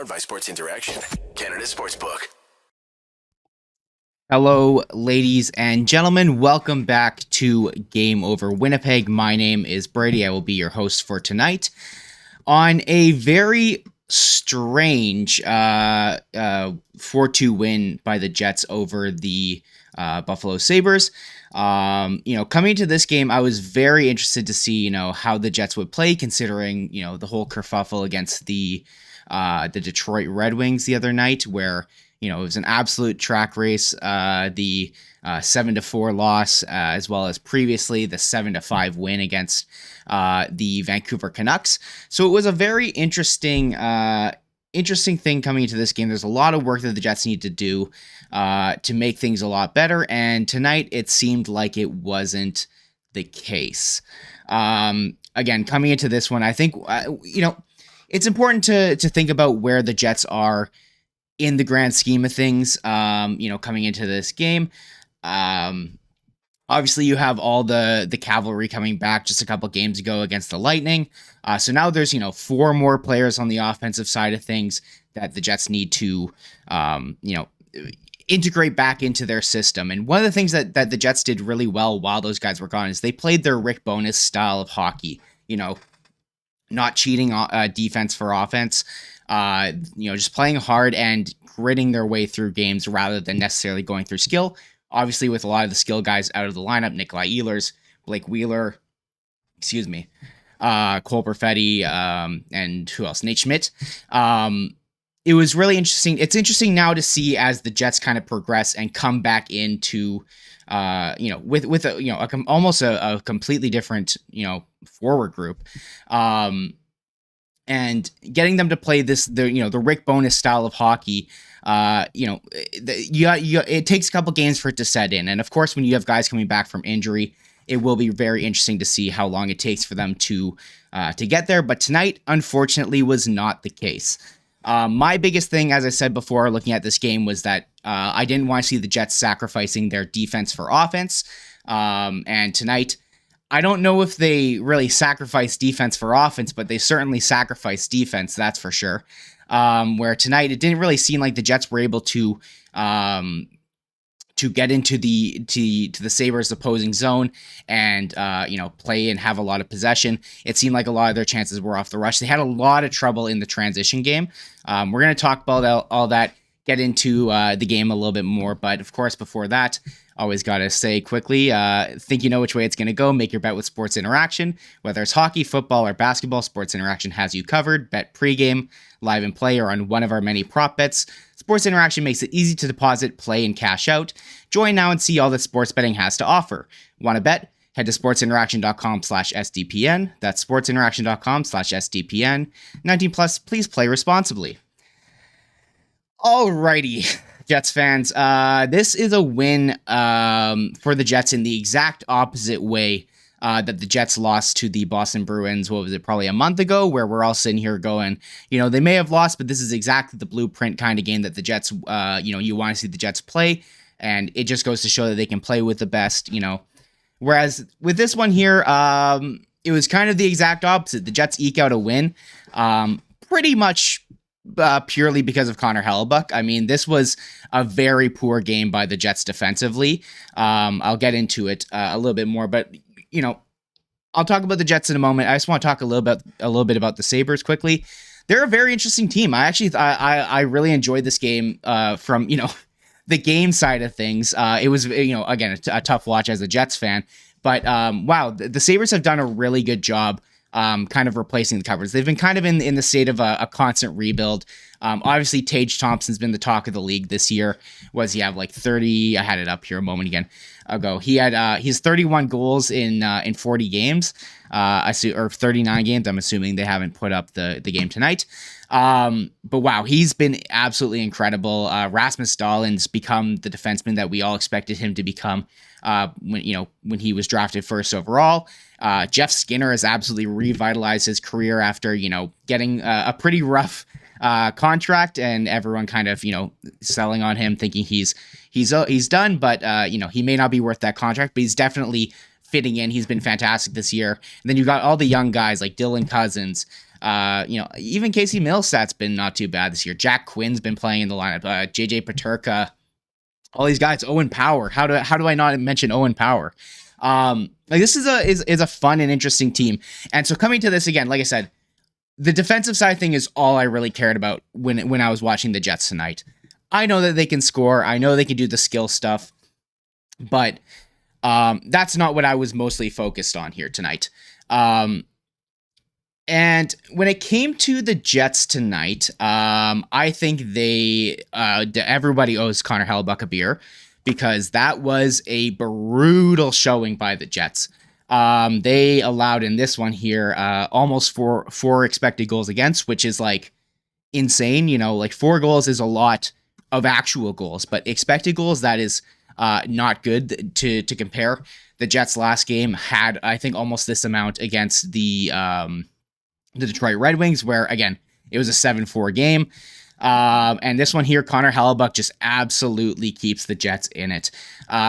Powered by Sports Interaction, Canada Sportsbook. Hello, ladies and gentlemen. Welcome back to Game Over Winnipeg. My name is Brady. I will be your host for tonight. On a very strange 4-2 win by the Jets over the Buffalo Sabres. Coming into this game, I was very interested to see, how the Jets would play, considering, the whole kerfuffle against the Detroit Red Wings the other night, where it was an absolute track race. The 7-4 loss, as well as previously the 7-5 win against the Vancouver Canucks. So it was a very interesting thing coming into this game. There's a lot of work that the Jets need to do to make things a lot better. And tonight it seemed like it wasn't the case. Again, coming into this one, I think, it's important to think about where the Jets are in the grand scheme of things, coming into this game. Obviously, you have all the cavalry coming back just a couple games ago against the Lightning. So now there's, 4 more players on the offensive side of things that the Jets need to, integrate back into their system. And one of the things that the Jets did really well while those guys were gone is they played their Rick Bowness style of hockey, not cheating defense for offense. Just playing hard and gritting their way through games rather than necessarily going through skill. Obviously, with a lot of the skill guys out of the lineup, Nikolai Ehlers, Blake Wheeler, Cole Perfetti, and who else? Nate Schmidt. It was really interesting. It's interesting now to see as the Jets kind of progress and come back into, with almost a completely different, forward group. And getting them to play the Rick Bowness style of hockey, it takes a couple games for it to set in. And of course, when you have guys coming back from injury, it will be very interesting to see how long it takes for them to get there. But tonight, unfortunately, was not the case. My biggest thing, as I said before, looking at this game, was that I didn't want to see the Jets sacrificing their defense for offense. And tonight, I don't know if they really sacrificed defense for offense, but they certainly sacrificed defense, that's for sure. Where tonight it didn't really seem like the Jets were able to get into the Sabres' opposing zone and play and have a lot of possession. It seemed like a lot of their chances were off the rush. They had a lot of trouble in the transition game. We're going to talk about all that, get into the game a little bit more, but of course before that, always got to say quickly, think you know which way it's going to go. Make your bet with Sports Interaction. Whether it's hockey, football, or basketball, Sports Interaction has you covered. Bet pregame, live and play, or on one of our many prop bets. Sports Interaction makes it easy to deposit, play, and cash out. Join now and see all that sports betting has to offer. Want to bet? Head to sportsinteraction.com/SDPN. That's sportsinteraction.com/SDPN. 19 plus, please play responsibly. Alrighty, Jets fans. This is a win for the Jets in the exact opposite way that the Jets lost to the Boston Bruins, what was it, probably a month ago, where we're all sitting here going, they may have lost, but this is exactly the blueprint kind of game that the Jets, you want to see the Jets play, and it just goes to show that they can play with the best, Whereas with this one here, it was kind of the exact opposite. The Jets eke out a win, pretty much purely because of Connor Hellebuck. I mean, this was a very poor game by the Jets defensively. I'll get into it a little bit more, but I'll talk about the Jets in a moment. I just want to talk a little bit about the Sabres quickly. They're a very interesting team. I really enjoyed this game from the game side of things. It was again a tough watch as a Jets fan, but wow, the Sabres have done a really good job. Kind of replacing the covers. They've been kind of in the state of a constant rebuild. Obviously, Tage Thompson's been the talk of the league this year. Was he have like 30? I had it up here a moment ago. He had he's 31 goals in 40 games. Or 39 games. I'm assuming they haven't put up the game tonight. But wow, he's been absolutely incredible. Rasmus Dahlin's become the defenseman that we all expected him to become. When he was drafted first overall. Jeff Skinner has absolutely revitalized his career after, getting a pretty rough contract, and everyone kind of, selling on him, thinking he's done, but he may not be worth that contract, but he's definitely fitting in. He's been fantastic this year. And then you got all the young guys like Dylan Cousins, Even Casey Millsat's been not too bad this year. Jack Quinn's been playing in the lineup. JJ Peterka, all these guys. Owen Power. How do I not mention Owen Power? This is a fun and interesting team. And so coming to this again, like I said, the defensive side thing is all I really cared about when I was watching the Jets tonight. I know that they can score. I know they can do the skill stuff, but that's not what I was mostly focused on here tonight. And when it came to the Jets tonight, I think everybody owes Connor Hellebuyck a beer, because that was a brutal showing by the Jets. They allowed in this one here almost four expected goals against, which is like insane. 4 goals is a lot of actual goals, but expected goals, that is not good to compare. The Jets last game had, I think, almost this amount against the Detroit Red Wings, where again it was a 7-4 game. And this one here, Connor Hellebuyck just absolutely keeps the Jets in it.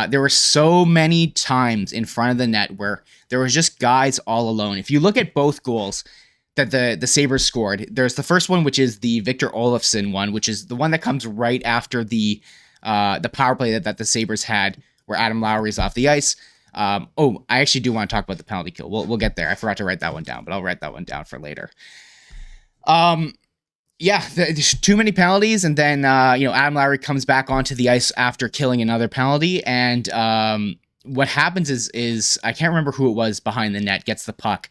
There were so many times in front of the net where there was just guys all alone. If you look at both goals that the Sabres scored, there's the first one, which is the Victor Olofsson one, which is the one that comes right after the power play that the Sabres had, where Adam Lowry's off the ice. I actually do want to talk about the penalty kill. We'll get there. I forgot to write that one down, but I'll write that one down for later. There's too many penalties, and then Adam Lowry comes back onto the ice after killing another penalty, and what happens is I can't remember who it was behind the net gets the puck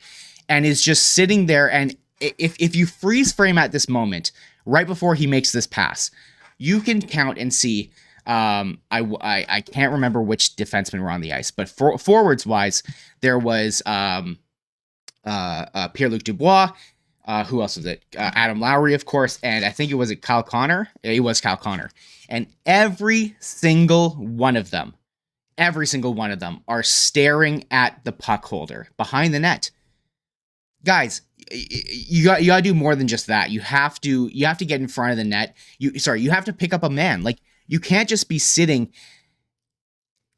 and is just sitting there, and if you freeze frame at this moment right before he makes this pass, you can count and see. I can't remember which defensemen were on the ice, but forwards wise, there was Pierre-Luc Dubois. Who else was it? Adam Lowry, of course, and I think it was Kyle Connor. It was Kyle Connor, and every single one of them are staring at the puck holder behind the net. Guys, you got to do more than just that. You have to get in front of the net. You have to pick up a man. Like, you can't just be sitting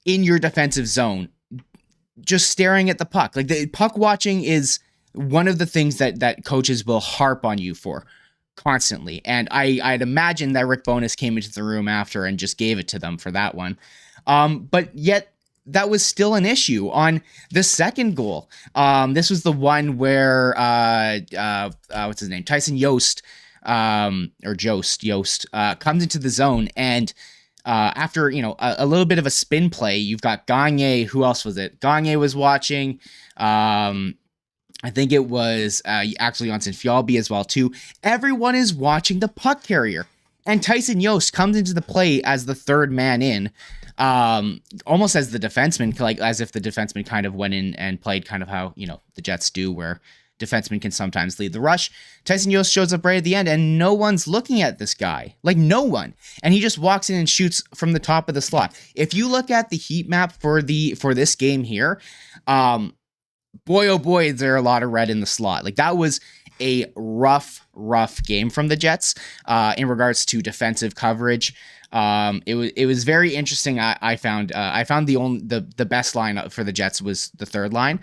in your defensive zone just staring at the puck. Like, the puck watching is one of the things that coaches will harp on you for constantly. And I'd imagine that Rick Bowness came into the room after and just gave it to them for that one. But yet that was still an issue on the second goal. This was the one where, what's his name? Tyson Yost, Yost, comes into the zone, and after, a little bit of a spin play, you've got Gagne. Who else was it? Gagne was watching. I think it was actually on Sinfialbi as well too. Everyone is watching the puck carrier, and Tyson Yost comes into the play as the third man in, almost as the defenseman, like as if the defenseman kind of went in and played kind of how the Jets do, where defensemen can sometimes lead the rush. Tyson Yost shows up right at the end, and no one's looking at this guy, like no one, and he just walks in and shoots from the top of the slot. If you look at the heat map for this game here, boy, oh boy, is there a lot of red in the slot. Like, that was a rough game from the Jets in regards to defensive coverage. It was very interesting. I found the best line for the Jets was the third line.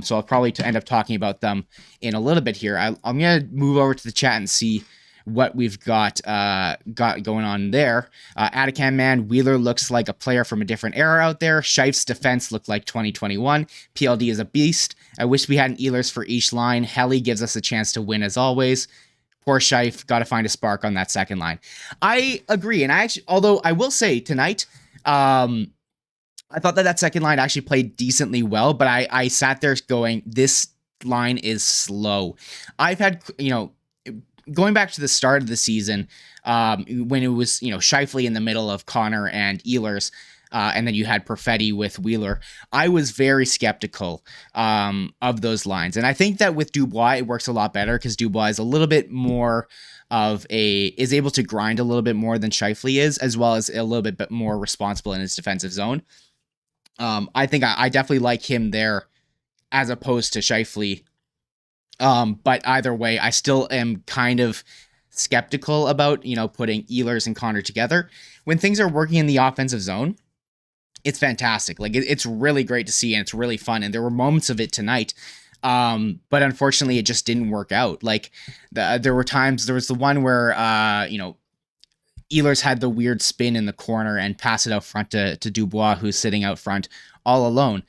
So I'll probably end up talking about them in a little bit here. I'm gonna move over to the chat and see what we've got going on there. Atacam man, Wheeler looks like a player from a different era out there. Scheif's defense looked like 2021. PLD is a beast. I wish we had an Ehlers for each line. Helly gives us a chance to win as always. Poor Scheif, got to find a spark on that second line. I agree, and although I will say tonight, I thought that second line actually played decently well, but I sat there going, this line is slow. I've had, going back to the start of the season, when it was, Scheifele in the middle of Connor and Ehlers, and then you had Perfetti with Wheeler, I was very skeptical of those lines. And I think that with Dubois, it works a lot better because Dubois is a little bit more is able to grind a little bit more than Scheifele is, as well as a little bit more responsible in his defensive zone. I think I definitely like him there as opposed to Scheifele. But either way, I still am kind of skeptical about, putting Ehlers and Connor together. When things are working in the offensive zone, it's fantastic. Like, it's really great to see, and it's really fun. And there were moments of it tonight But unfortunately, it just didn't work out. Like there were times, there was the one where, Ehlers had the weird spin in the corner and pass it out front to Dubois, who's sitting out front all alone.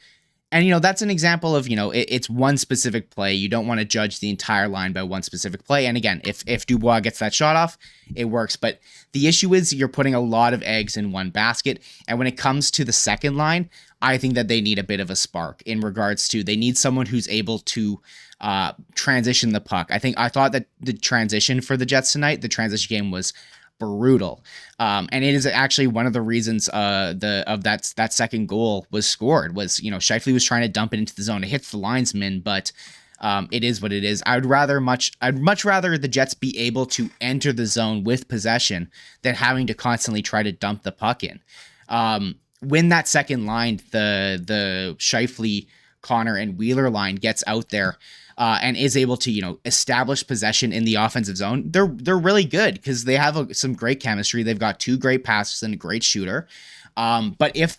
And, that's an example of, it's one specific play. You don't want to judge the entire line by one specific play. And again, if Dubois gets that shot off, it works. But the issue is you're putting a lot of eggs in one basket. And when it comes to the second line, I think that they need a bit of a spark in regards to they need someone who's able to transition the puck. I thought that the transition for the Jets tonight, the transition game was brutal. And it is actually one of the reasons that second goal was scored was, Scheifele was trying to dump it into the zone. It hits the linesman, but it is what it is. I'd much rather the Jets be able to enter the zone with possession than having to constantly try to dump the puck in. When that second line, the Scheifele, Connor, and Wheeler line gets out there, and is able to, establish possession in the offensive zone, they're really good because they have some great chemistry. They've got two great passes and a great shooter. But if,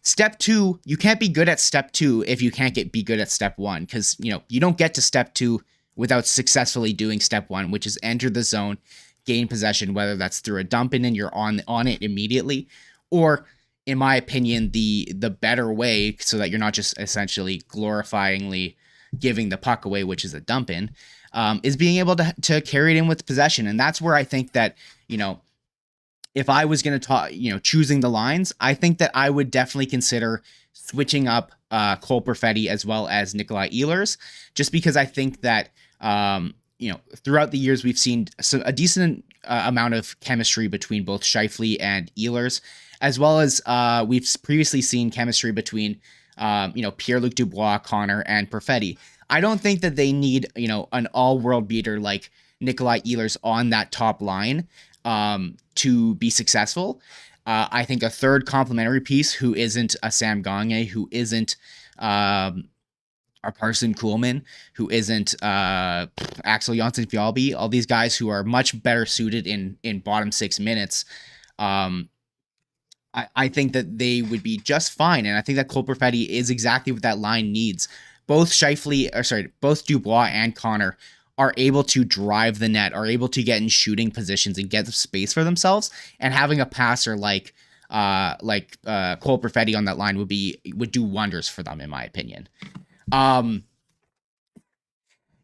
step two, you can't be good at step two if you can't be good at step one, because, you don't get to step two without successfully doing step one, which is enter the zone, gain possession, whether that's through a dump in and you're on it immediately, or, in my opinion, the better way, so that you're not just essentially glorifyingly giving the puck away, which is a dump in, is being able to carry it in with possession. And that's where I think that, if I was going to talk, choosing the lines, I think that I would definitely consider switching up Cole Perfetti as well as Nikolai Ehlers, just because I think that, throughout the years, we've seen a decent amount of chemistry between both Scheifele and Ehlers, as well as we've previously seen chemistry between Pierre-Luc Dubois, Connor, and Perfetti. I don't think that they need, an all-world beater like Nikolai Ehlers on that top line to be successful. I think a third complementary piece who isn't a Sam Gagner, who isn't a Carson Kuhlman, who isn't Axel Jonsson-Fjallby, all these guys who are much better suited in bottom 6 minutes, I think that they would be just fine, and I think that Cole Perfetti is exactly what that line needs. Both Dubois and Connor are able to drive the net, are able to get in shooting positions and get the space for themselves, and having a passer like Cole Perfetti on that line would do wonders for them, in my opinion.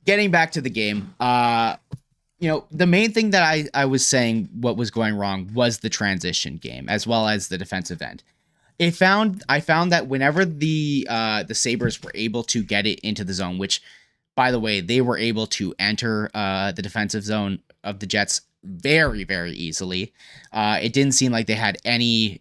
Getting back to the game, the main thing that I was saying what was going wrong was the transition game, as well as the defensive end. I found that whenever the Sabres were able to get it into the zone, which, by the way, they were able to enter the defensive zone of the Jets very, very easily. It didn't seem like they had any,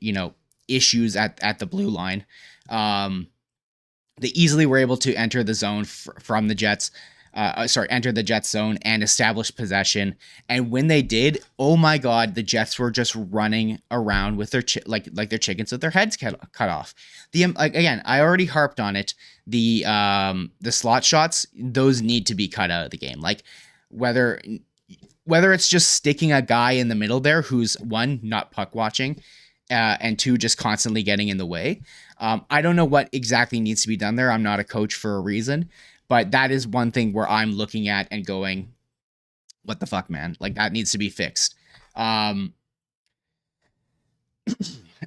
issues at the blue line. They easily were able to enter the zone from the Jets. Enter the Jets zone and establish possession. And when they did, oh my God, the Jets were just running around with their like their chickens with their heads cut off. Again, I already harped on it. The slot shots, those need to be cut out of the game. Like whether it's just sticking a guy in the middle there who's one, not puck watching, and two, just constantly getting in the way. I don't know what exactly needs to be done there. I'm not a coach for a reason. But that is one thing where I'm looking at and going, what the fuck, man? Like, that needs to be fixed.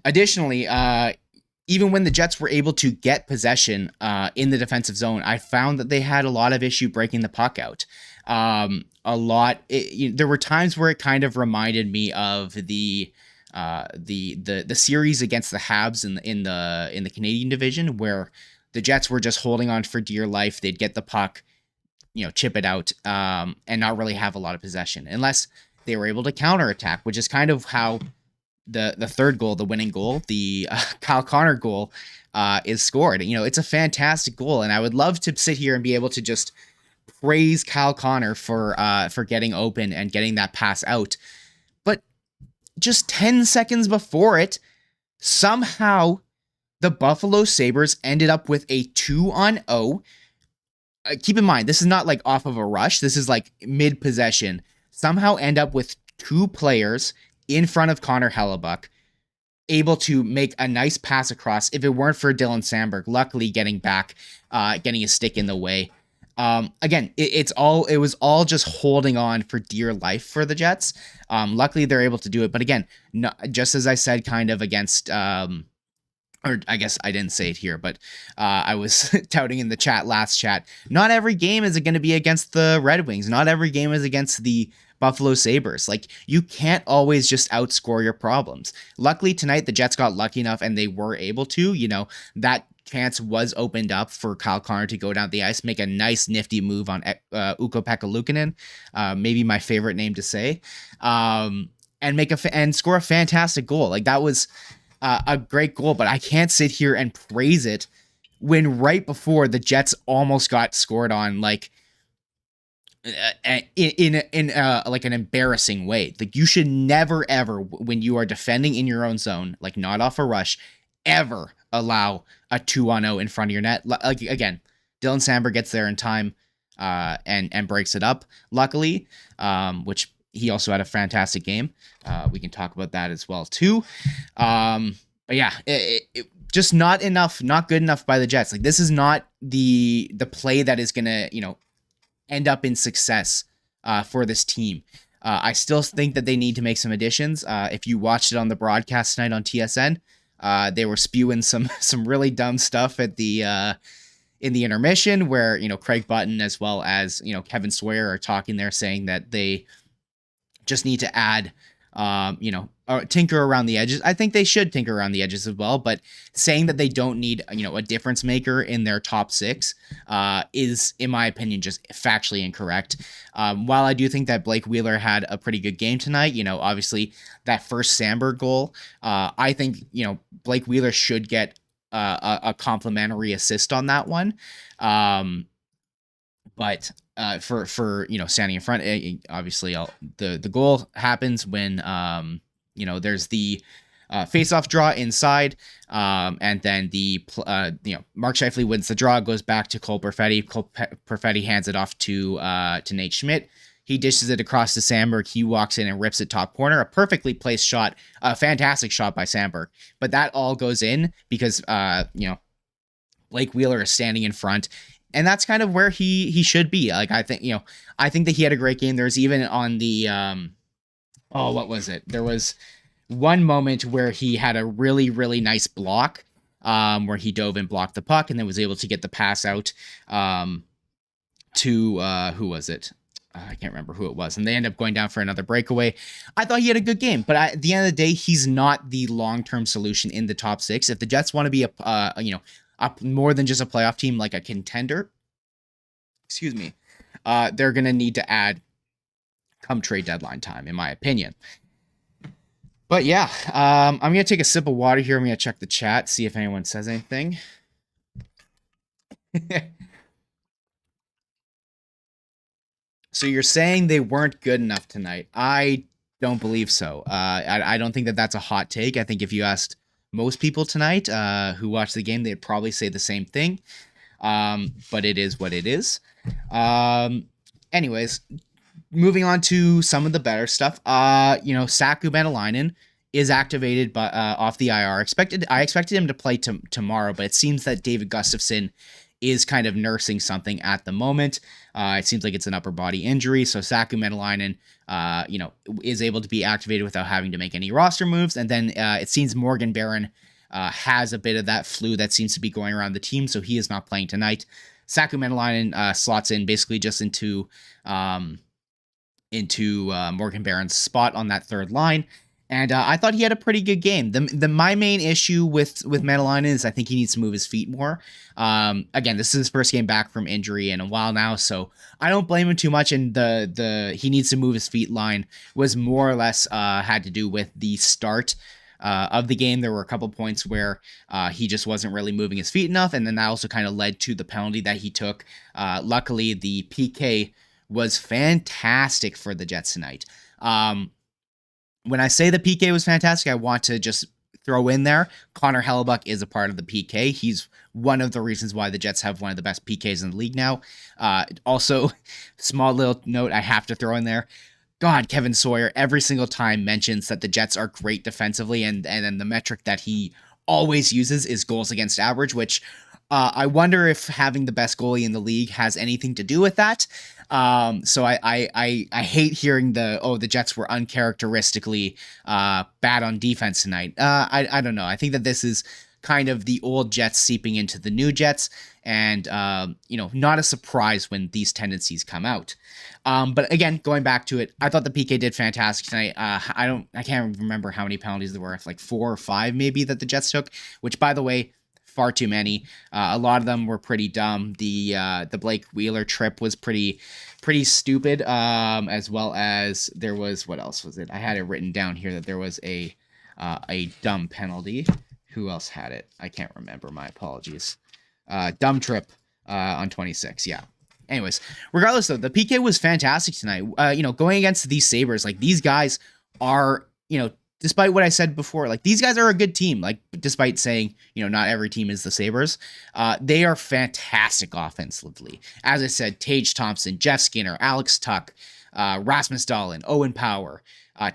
Additionally, even when the Jets were able to get possession in the defensive zone, I found that they had a lot of issue breaking the puck out. There were times where it kind of reminded me of the series against the Habs in the Canadian division, where the Jets were just holding on for dear life. They'd get the puck, chip it out, and not really have a lot of possession unless they were able to counterattack, which is kind of how the third goal, the winning goal, the Kyle Connor goal, is scored. It's a fantastic goal, and I would love to sit here and be able to just praise Kyle Connor for getting open and getting that pass out. But just 10 seconds before it, somehow the Buffalo Sabres ended up with a 2-on-0. Keep in mind, this is not like off of a rush. This is like mid-possession. Somehow end up with two players in front of Connor Hellebuck, able to make a nice pass across. If it weren't for Dylan Sandberg, luckily getting back, getting his stick in the way, Again, it was all just holding on for dear life for the Jets. Luckily they're able to do it, but again, just as I said, kind of against, or I guess I didn't say it here, but I was touting in the last chat. Not every game is going to be against the Red Wings. Not every game is against the Buffalo Sabres. Like, you can't always just outscore your problems. Luckily tonight, the Jets got lucky enough and they were able to, that chance was opened up for Kyle Connor to go down the ice, make a nice nifty move on Ukko-Pekka Luukkonen, maybe my favorite name to say, and and score a fantastic goal. Like, that was a great goal, but I can't sit here and praise it when right before the Jets almost got scored on, like, in like an embarrassing way. Like, you should never ever, when you are defending in your own zone, like not off a rush, ever allow a 2-on-0 in front of your net. Like, again, Dylan Samberg gets there in time and breaks it up, luckily, which he also had a fantastic game. We can talk about that as well too. But yeah, it just not good enough by the Jets. Like, this is not the play that is gonna, end up in success for this team. I still think that they need to make some additions. If you watched it on the broadcast tonight on TSN, they were spewing some really dumb stuff at the in the intermission, where Craig Button as well as Kevin Sawyer are talking there, saying that they just need to add tinker around the edges. I think they should tinker around the edges as well, but saying that they don't need a difference maker in their top six is, in my opinion, just factually incorrect. While I do think that Blake Wheeler had a pretty good game tonight, obviously that first Samberg goal, I think Blake Wheeler should get a complimentary assist on that one. But for standing in front, obviously the goal happens when there's the face-off draw inside, and then Mark Scheifele wins the draw, goes back to Cole Perfetti. Cole Perfetti hands it off to Nate Schmidt. He dishes it across to Samberg. He walks in and rips it top corner. A perfectly placed shot, a fantastic shot by Samberg. But that all goes in because Blake Wheeler is standing in front. And that's kind of where he should be. Like, I think that he had a great game. There's even on the, what was it? There was one moment where he had a really, really nice block, where he dove and blocked the puck and then was able to get the pass out, to, who was it? I can't remember who it was. And they end up going down for another breakaway. I thought he had a good game, but at the end of the day, he's not the long-term solution in the top six. If the Jets want to be up more than just a playoff team, like a contender, they're going to need to add come trade deadline time, in my opinion. But yeah, I'm going to take a sip of water here. I'm going to check the chat, see if anyone says anything. So you're saying they weren't good enough tonight. I don't believe so. I don't think that that's a hot take. I think if you asked most people tonight who watched the game, they'd probably say the same thing. But it is what it is. Anyways, moving on to some of the better stuff. Saku Maenalainen is activated off the IR. I expected him to play tomorrow, but it seems that David Gustafsson is kind of nursing something at the moment. It seems like it's an upper body injury. So Saku Maenalainen, is able to be activated without having to make any roster moves. And then it seems Morgan Barron has a bit of that flu that seems to be going around the team, so he is not playing tonight. Saku Maenalainen slots in basically just into Morgan Barron's spot on that third line. And I thought he had a pretty good game. My main issue with Maenalainen is I think he needs to move his feet more. Again, this is his first game back from injury in a while now, so I don't blame him too much. And the he needs to move his feet line was more or less had to do with the start of the game. There were a couple points where he just wasn't really moving his feet enough, and then that also kind of led to the penalty that he took. Luckily, the PK was fantastic for the Jets tonight. When I say the PK was fantastic, I want to just throw in there, Connor Hellebuck is a part of the PK. He's one of the reasons why the Jets have one of the best PKs in the league now. Also, small little note I have to throw in there. God, Kevin Sawyer every single time mentions that the Jets are great defensively, and then the metric that he always uses is goals against average, which I wonder if having the best goalie in the league has anything to do with that. So I hate hearing the Jets were uncharacteristically bad on defense tonight. I don't know. I think that this is kind of the old Jets seeping into the new Jets, and not a surprise when these tendencies come out. But again, going back to it, I thought the PK did fantastic tonight. I can't remember how many penalties there were, like 4 or 5 maybe that the Jets took, which by the way, far too many. A lot of them were pretty dumb. The Blake Wheeler trip was pretty stupid. As well as there was, what else was it? I had it written down here that there was a dumb penalty. Who else had it? I can't remember. My apologies. Dumb trip on 26. Yeah. Anyways, regardless though, the PK was fantastic tonight. Going against these Sabres, like these guys are, despite what I said before, like these guys are a good team. Like despite saying, not every team is the Sabres, they are fantastic offensively. As I said, Tage Thompson, Jeff Skinner, Alex Tuck, Rasmus Dahlin, Owen Power.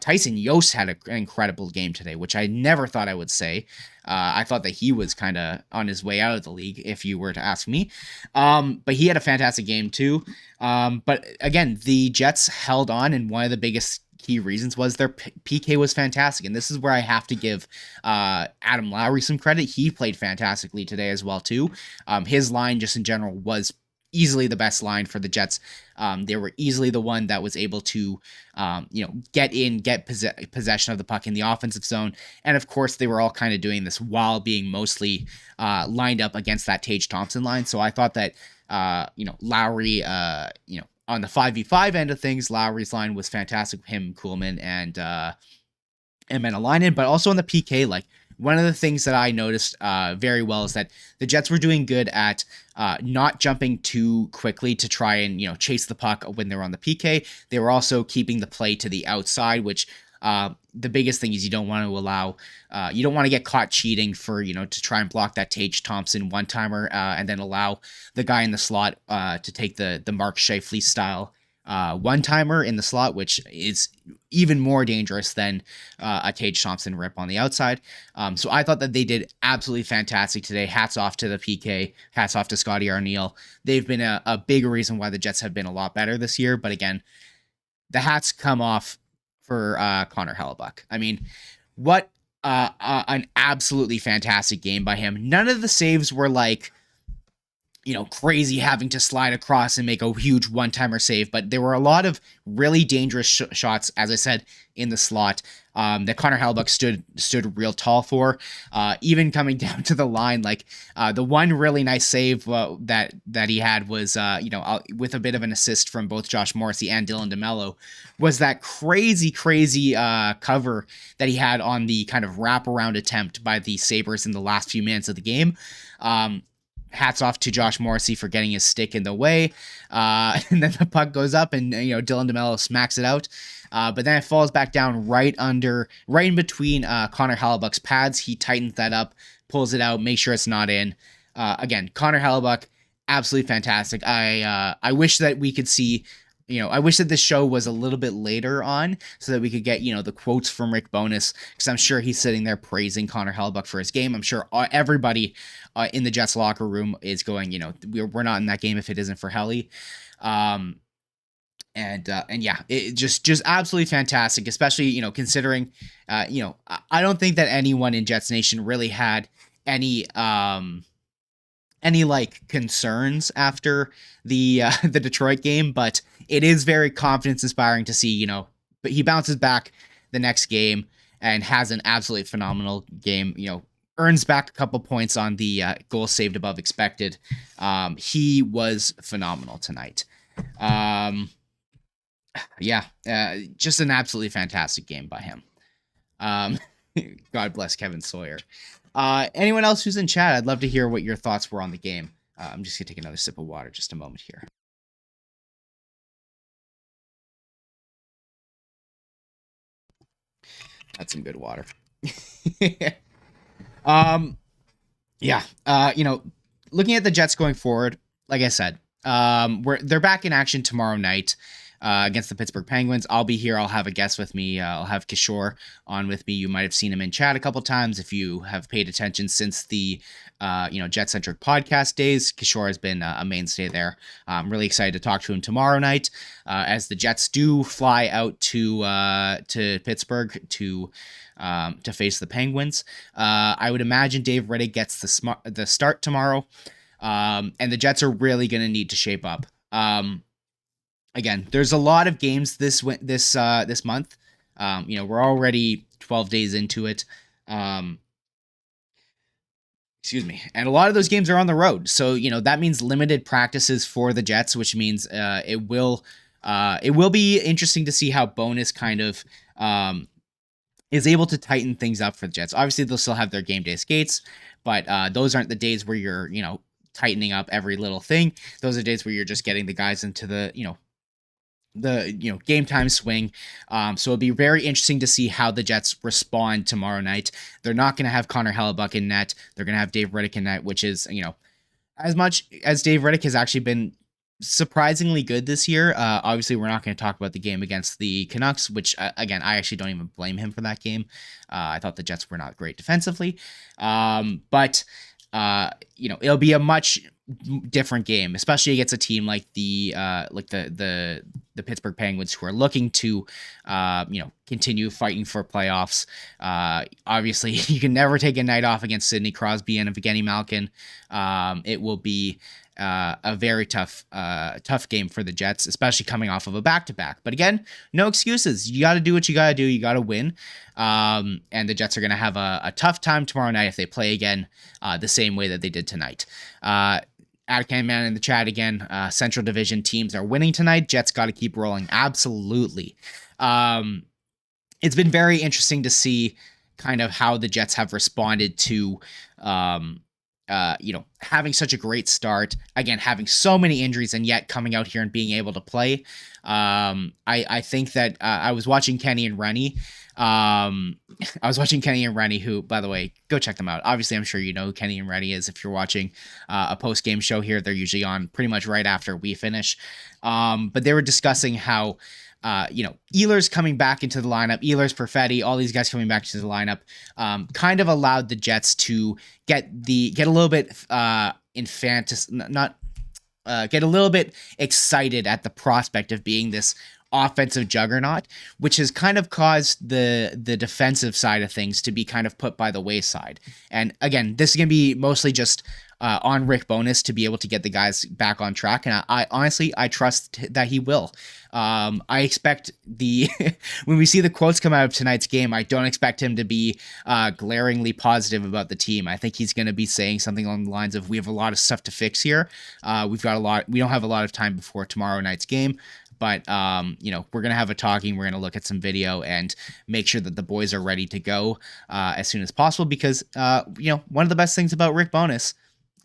Tyson Yost had an incredible game today, which I never thought I would say. I thought that he was kind of on his way out of the league, if you were to ask me. But he had a fantastic game too. But again, the Jets held on, and one of the biggest key reasons was their PK was fantastic. And this is where I have to give Adam Lowry some credit. He played fantastically today as well too. His line just in general was easily the best line for the Jets. They were easily the one that was able to, get possession of the puck in the offensive zone. And of course, they were all kind of doing this while being mostly lined up against that Tage Thompson line. So I thought that, Lowry, on the 5v5 end of things, Lowry's line was fantastic. Him, Kuhlman, and Menelainen, but also on the PK, like, one of the things that I noticed very well is that the Jets were doing good at not jumping too quickly to try and, chase the puck when they were on the PK. They were also keeping the play to the outside, which the biggest thing is you don't want to allow, you don't want to get caught cheating for, to try and block that Tage Thompson one-timer and then allow the guy in the slot to take the Mark Scheifele style one-timer in the slot, which is even more dangerous than a Tage Thompson rip on the outside. So I thought that they did absolutely fantastic today. Hats off to the PK. Hats off to Scotty Arniel. They've been a big reason why the Jets have been a lot better this year. But again, the hats come off for Connor Hellebuyck. I mean, what an absolutely fantastic game by him. None of the saves were like, crazy having to slide across and make a huge one-timer save, but there were a lot of really dangerous shots, as I said, in the slot that Connor Hellebuyck stood real tall for. Even coming down to the line, like the one really nice save that he had was, with a bit of an assist from both Josh Morrissey and Dylan DeMello, was that crazy cover that he had on the kind of wraparound attempt by the Sabres in the last few minutes of the game. Hats off to Josh Morrissey for getting his stick in the way. And then the puck goes up and, Dylan DeMello smacks it out. But then it falls back down right in between Connor Hellebuyck's pads. He tightens that up, pulls it out, makes sure it's not in. Again, Connor Hellebuyck, absolutely fantastic. I wish that we could see, I wish that this show was a little bit later on so that we could get, the quotes from Rick Bowness, because I'm sure he's sitting there praising Connor Hellebuyck for his game. I'm sure everybody in the Jets locker room is going, we're not in that game if it isn't for Helly. And yeah, it just absolutely fantastic, especially, considering, I don't think that anyone in Jets Nation really had any like concerns after the Detroit game, but it is very confidence inspiring to see, but he bounces back the next game and has an absolutely phenomenal game, earns back a couple points on the goal saved above expected. He was phenomenal tonight. Just an absolutely fantastic game by him. God bless Kevin Sawyer. Anyone else who's in chat, I'd love to hear what your thoughts were on the game. I'm just going to take another sip of water just a moment here. That's some good water. Looking at the Jets going forward, like I said, they're back in action tomorrow night. against the Pittsburgh Penguins. I'll be here. I'll have a guest with me. I'll have Kishore on with me. You might have seen him in chat a couple times if you have paid attention since the Jet-centric podcast days. Kishore has been a mainstay there. I'm really excited to talk to him tomorrow night as the Jets do fly out to Pittsburgh to face the Penguins. I would imagine Dave Riddick gets the start tomorrow, and the Jets are really going to need to shape up. Again, there's a lot of games this month. We're already 12 days into it. Excuse me. And a lot of those games are on the road. So, that means limited practices for the Jets, which means it will be interesting to see how Bonus kind of is able to tighten things up for the Jets. Obviously, they'll still have their game day skates, but those aren't the days where you're, tightening up every little thing. Those are days where you're just getting the guys into the game time swing. So it'll be very interesting to see how the Jets respond tomorrow night. They're not going to have Connor Hellebuck in net. They're going to have Dave Riddick in net, which is, as much as Dave Riddick has actually been surprisingly good this year. Obviously, we're not going to talk about the game against the Canucks, which, again, I actually don't even blame him for that game. I thought the Jets were not great defensively. But it'll be a much different game, especially against a team like the Pittsburgh Penguins, who are looking to continue fighting for playoffs. Obviously, you can never take a night off against Sidney Crosby and Evgeny Malkin. It will be a very tough game for the Jets, especially coming off of a back-to-back. But again, no excuses. You got to do what you got to do. You got to win. And the Jets are going to have a tough time tomorrow night if they play again the same way that they did tonight. Atcan Man in the chat again. Central Division teams are winning tonight. Jets got to keep rolling. Absolutely. It's been very interesting to see kind of how the Jets have responded to having such a great start, again, having so many injuries and yet coming out here and being able to play. I think that I was watching Kenny and Rennie. Who, by the way, go check them out. Obviously, I'm sure you know who Kenny and Rennie is. If you're watching a post-game show here, they're usually on pretty much right after we finish. But they were discussing how Ehlers coming back into the lineup, Ehlers, Perfetti, all these guys coming back to the lineup, kind of allowed the Jets to get a little bit get a little bit excited at the prospect of being this offensive juggernaut, which has kind of caused the defensive side of things to be kind of put by the wayside. And again, this is going to be mostly just on Rick Bowness to be able to get the guys back on track. And I honestly trust that he will. I expect when we see the quotes come out of tonight's game, I don't expect him to be glaringly positive about the team. I think he's going to be saying something along the lines of, we have a lot of stuff to fix here. We don't have a lot of time before tomorrow night's game. But, we're going to have a talking. We're going to look at some video and make sure that the boys are ready to go as soon as possible. Because, one of the best things about Rick Bowness,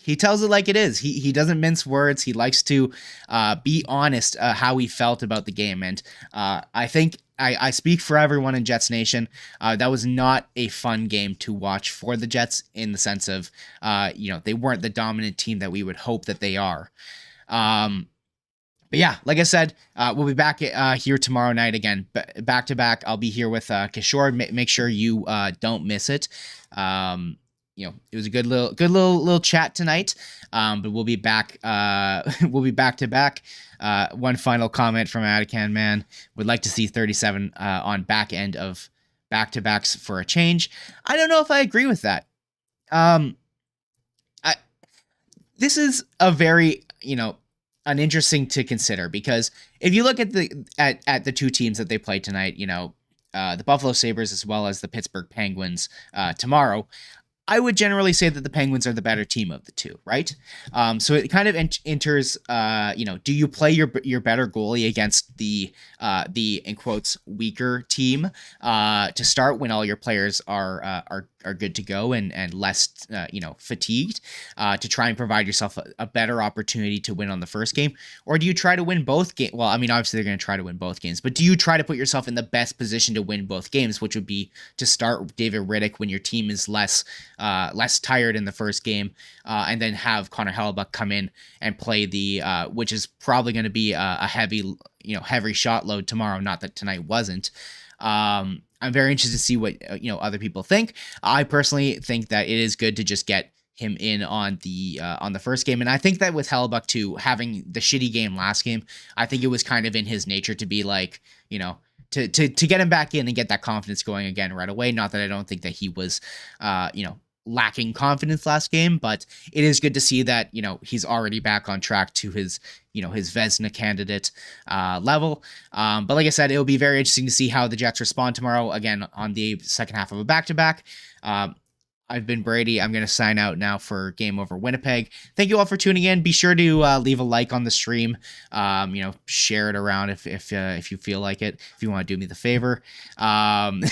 he tells it like it is. He doesn't mince words. He likes to be honest how he felt about the game. And I think I speak for everyone in Jets Nation. That was not a fun game to watch for the Jets in the sense of, they weren't the dominant team that we would hope that they are. But yeah, like I said, we'll be back here tomorrow night again, back to back. I'll be here with Kishore. Make sure you don't miss it. It was a good little chat tonight. But we'll be back. We'll be back to back. One final comment from Atcan Man: would like to see 37 on back end of back to backs for a change. I don't know if I agree with that. This is a very interesting to consider, because if you look at the two teams that they play tonight, the Buffalo Sabres as well as the Pittsburgh Penguins tomorrow, I would generally say that the Penguins are the better team of the two, right? So it kind of enters, do you play your better goalie against the in quotes weaker team to start when all your players are good to go and less fatigued to try and provide yourself a better opportunity to win on the first game? Or do you try to win both games? Well, I mean, obviously they're going to try to win both games, but do you try to put yourself in the best position to win both games, which would be to start David Riddick when your team is less tired in the first game, and then have Connor Hellebuck come in and play which is probably going to be a heavy heavy shot load tomorrow. Not that tonight wasn't. I'm very interested to see what other people think. I personally think that it is good to just get him in on the first game, and I think that with Hellebuyck too, having the shitty game last game, I think it was kind of in his nature to be like, to get him back in and get that confidence going again right away. Not that I don't think that he was, lacking confidence last game, but it is good to see that, he's already back on track to his, his Vezina candidate level. But like I said, it'll be very interesting to see how the Jets respond tomorrow, again, on the second half of a back-to-back. I've been Brady. I'm going to sign out now for Game Over Winnipeg. Thank you all for tuning in. Be sure to leave a like on the stream. Share it around if you feel like it, if you want to do me the favor. But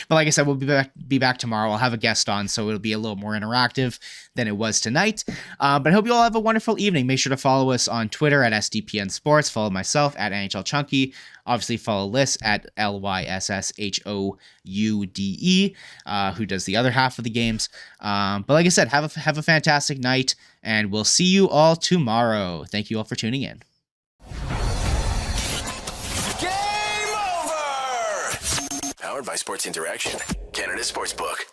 like I said, we'll be back tomorrow. I'll have a guest on, so it'll be a little more interactive than it was tonight. But I hope you all have a wonderful evening. Make sure to follow us on Twitter at SDPN Sports. Follow myself at NHL Chunky. Obviously, follow Liz at LYSSHOUDE, who does the other half of the games. But like I said, have a fantastic night, and we'll see you all tomorrow. Thank you all for tuning in. Game over! Powered by Sports Interaction, Canada Sportsbook.